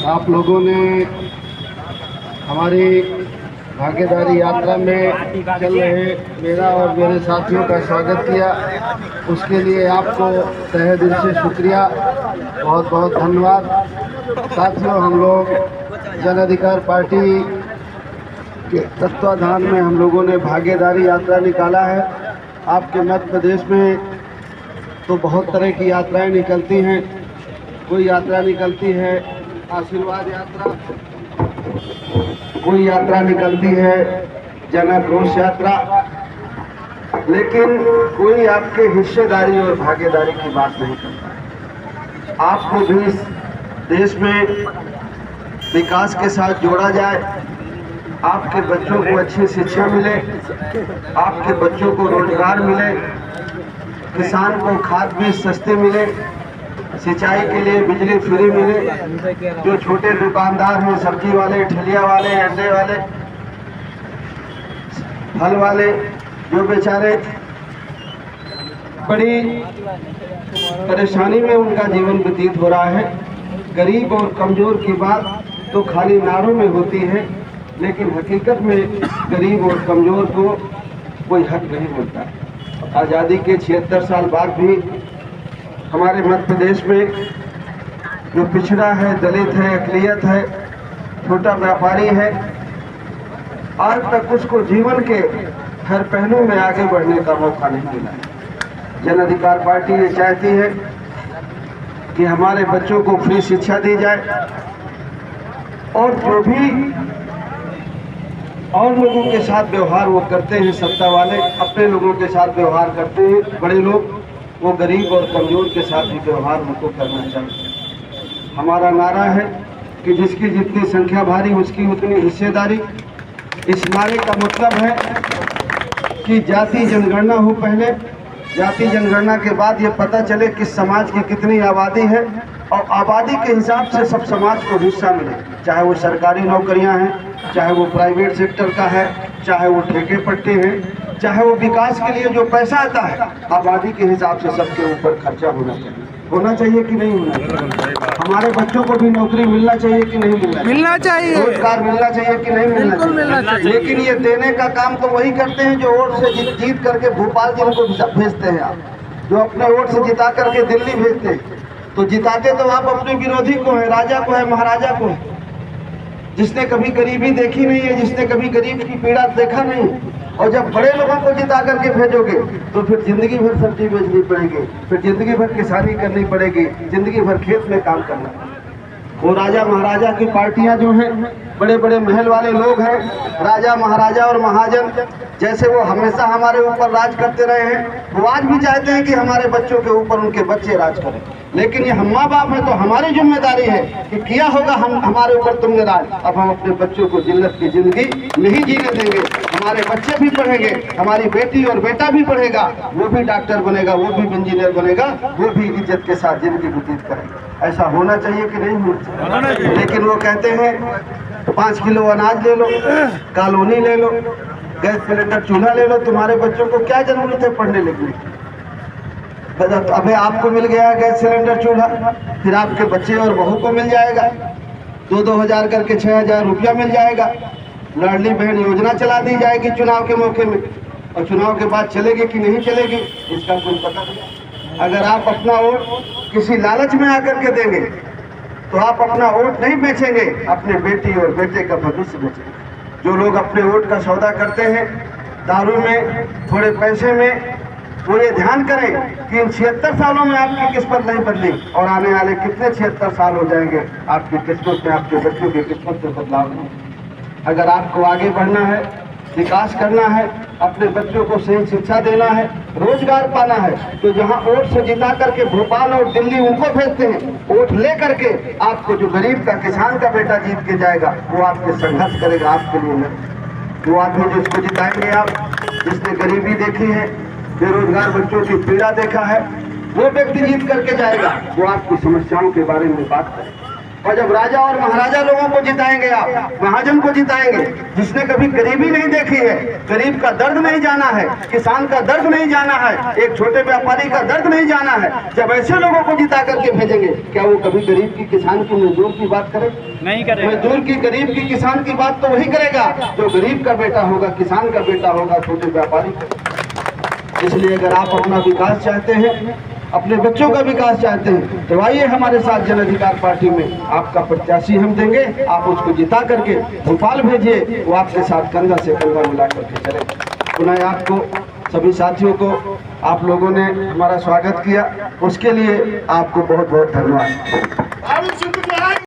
आप लोगों ने हमारी भागीदारी यात्रा में चल रहे मेरा और मेरे साथियों का स्वागत किया, उसके लिए आपको तहे दिल से शुक्रिया, बहुत बहुत धन्यवाद। साथियों, हम लोग जन अधिकार पार्टी के तत्वाधान में हम लोगों ने भागीदारी यात्रा निकाला है। आपके मध्य प्रदेश में तो बहुत तरह की यात्राएं निकलती हैं। कोई यात्रा निकलती है आशीर्वाद यात्रा, कोई यात्रा निकलती है जन आक्रोश यात्रा, लेकिन कोई आपके हिस्सेदारी और भागीदारी की बात नहीं करता। आपको भी इस देश में विकास के साथ जोड़ा जाए, आपके बच्चों को अच्छी शिक्षा मिले, आपके बच्चों को रोजगार मिले, किसान को खाद बीज सस्ते मिले, सिंचाई के लिए बिजली फ्री मिले, जो छोटे दुकानदार हैं, सब्जी वाले, ठेलिया वाले, अंडे वाले, फल वाले, जो बेचारे बड़ी परेशानी में उनका जीवन व्यतीत हो रहा है। गरीब और कमजोर की बात तो खाली नारों में होती है, लेकिन हकीकत में गरीब और कमजोर को कोई हक नहीं मिलता। आज़ादी के 76 साल बाद भी हमारे मध्य प्रदेश में जो पिछड़ा है, दलित है, अक़लियत है, छोटा व्यापारी है, आज तक उसको जीवन के हर पहलू में आगे बढ़ने का मौका नहीं मिला है। जन अधिकार पार्टी ये चाहती है कि हमारे बच्चों को फ्री शिक्षा दी जाए, और जो भी और लोगों के साथ व्यवहार वो करते हैं, सत्ता वाले अपने लोगों के साथ व्यवहार करते हैं, बड़े लोग वो गरीब और कमजोर के साथ भी व्यवहार उनको करना चाहिए। हमारा नारा है कि जिसकी जितनी संख्या भारी उसकी उतनी हिस्सेदारी। इस नारे का मतलब है कि जाति जनगणना हो पहले, जाति जनगणना के बाद ये पता चले कि समाज की कितनी आबादी है, और आबादी के हिसाब से सब समाज को हिस्सा मिले, चाहे वो सरकारी नौकरियां हैं, चाहे वो प्राइवेट सेक्टर का है, चाहे वो ठेके पट्टे हैं, चाहे वो विकास के लिए जो पैसा आता है, आबादी के हिसाब से सबके ऊपर खर्चा होना चाहिए कि नहीं होना चाहिए? हमारे बच्चों को भी नौकरी मिलना चाहिए कि नहीं मिलना चाहिए? रोजगार मिलना चाहिए कि नहीं मिलना चाहिए? लेकिन ये देने का काम तो वही करते हैं जो वोट से जीत करके भोपाल जिनको भेजते हैं आप, जो अपने वोट से जिता करके दिल्ली भेजते हैं। तो जिताते तो आप अपने विरोधी को है, राजा को है, महाराजा को है, जिसने कभी गरीबी देखी नहीं है, जिसने कभी गरीब की पीड़ा देखा नहीं। और जब बड़े लोगों को जिता करके भेजोगे तो फिर जिंदगी भर सब्जी बेचनी पड़ेगी, फिर जिंदगी भर किसानी करनी पड़ेगी, जिंदगी भर खेत में काम करना पड़ेगा। वो राजा महाराजा की पार्टियां जो हैं, बड़े बड़े महल वाले लोग हैं, राजा महाराजा और महाजन, जैसे वो हमेशा हमारे ऊपर राज करते रहे हैं, वो आज भी चाहते हैं कि हमारे बच्चों के ऊपर उनके बच्चे राज करें। लेकिन ये हम माँ बाप हैं तो हमारी जिम्मेदारी है कि किया होगा हमारे ऊपर तुमने राज, अब हम अपने बच्चों को जिल्लत की जिंदगी नहीं जीने देंगे। हमारे बच्चे भी पढ़ेंगे, हमारी बेटी और बेटा भी पढ़ेगा, वो भी डॉक्टर बनेगा, वो भी इंजीनियर बनेगा, वो भी इज्जत के साथ जिंदगी व्यतीत करेंगे। ऐसा होना चाहिए कि नहीं होना चाहिए? लेकिन वो कहते हैं 5 किलो अनाज ले लो, कॉलोनी ले लो, गैस सिलेंडर चूल्हा ले लो, तुम्हारे बच्चों को क्या जरूरत है पढ़ने लिखने की? अबे आपको मिल गया गैस सिलेंडर चूल्हा, फिर आपके बच्चे और बहू को मिल जाएगा, 2-2 हजार करके 6,000 रुपया मिल जाएगा। लाडली बहन योजना चला दी जाएगी चुनाव के मौके में, और चुनाव के बाद चलेगी कि नहीं चलेगी इसका कोई पता नहीं। अगर आप अपना वोट किसी लालच में आकर के देंगे तो आप अपना वोट नहीं बेचेंगे, अपने बेटी और बेटे का भविष्य बेचेंगे। जो लोग अपने वोट का सौदा करते हैं दारू में, थोड़े पैसे में, वो ये ध्यान करें कि इन 76 सालों में आपकी किस्मत नहीं बदली, और आने वाले कितने 76 साल हो जाएंगे आपकी किस्मत में, आपके बच्चों की किस्मत में बदलाव नहीं। अगर आपको आगे बढ़ना है, विकास करना है, अपने बच्चों को सही शिक्षा देना है, रोजगार पाना है, तो जहां वोट से जिता करके भोपाल और दिल्ली उनको भेजते हैं, वोट ले करके आपको जो गरीब का, किसान का बेटा जीत के जाएगा, वो आपके संघर्ष करेगा आपके लिए। वो आदमी जिसको जिताएंगे आप, जिसने गरीबी देखी है, बेरोजगार बच्चों की पीड़ा देखा है, वो व्यक्ति जीत करके जाएगा, वो आपकी समस्याओं के बारे में बात करेगा। और जब राजा और महाराजा लोगों को जिताएंगे, आप महाजन को जिताएंगे, जिसने कभी गरीबी नहीं देखी है, गरीब का दर्द नहीं जाना है, किसान का दर्द नहीं जाना है, एक छोटे व्यापारी का दर्द नहीं जाना है, जब ऐसे लोगों को जिता करके भेजेंगे, क्या वो कभी गरीब की, किसान की, मजदूर की बात करे? नहीं करे। मजदूर की, गरीब की, किसान की बात तो वही करेगा जो गरीब का बेटा होगा, किसान का बेटा होगा, छोटे व्यापारी का। इसलिए अगर आप अपना विकास चाहते हैं, अपने बच्चों का विकास चाहते हैं, तो आइए हमारे साथ जन अधिकार पार्टी में। आपका प्रत्याशी हम देंगे, आप उसको जिता करके भोपाल भेजिए, वो आपके साथ कंधा से कंधा मिला करके चले। पुनः आपको, सभी साथियों को, आप लोगों ने हमारा स्वागत किया, उसके लिए आपको बहुत बहुत धन्यवाद।